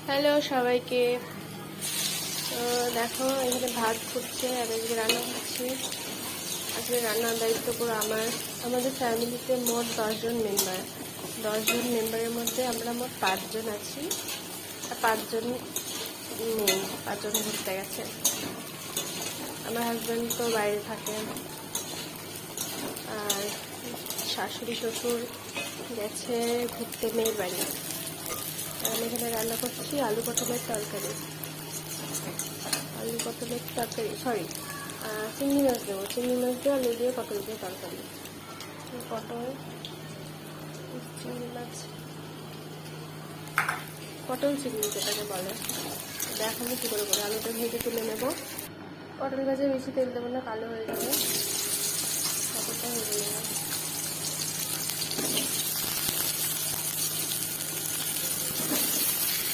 Hello সবাইকে। তো দেখো এখানে ভাত ফুটছে, আমি আজকে রান্না করছি। আজকে রান্নার দায়িত্ব পুরো আমাদের ফ্যামিলিতে মোট 10 জন মেম্বার। 10 জন মেম্বারের মধ্যে আমরা মোট 5 জন আছি, আর 5 জন নেই, 5 জন ঘুরতে গেছে। আমার হাজব্যান্ড তো বাইরে থাকে, আর শাশুড়ি শ্বশুর গেছে ঘুরতে মেয়ের বাড়ি। আমি এখানে রান্না করছি আলু পটলের তরকারি, সরি, চিংড়ি মাছ দেবো। চিংড়ি মাছ দিয়ে আলু দিয়ে পটল দিয়ে তরকারি। পটল চিংড়ি মাছ, পটল চিংড়ি যেটাকে বলে, দেখাবো কী করে করে। আলুটা ভেজে তুলে নেবো। পটল গাছে বেশি তেল দেবো না, কালো হয়ে যাবে। পটলটা ভেজে নেবো।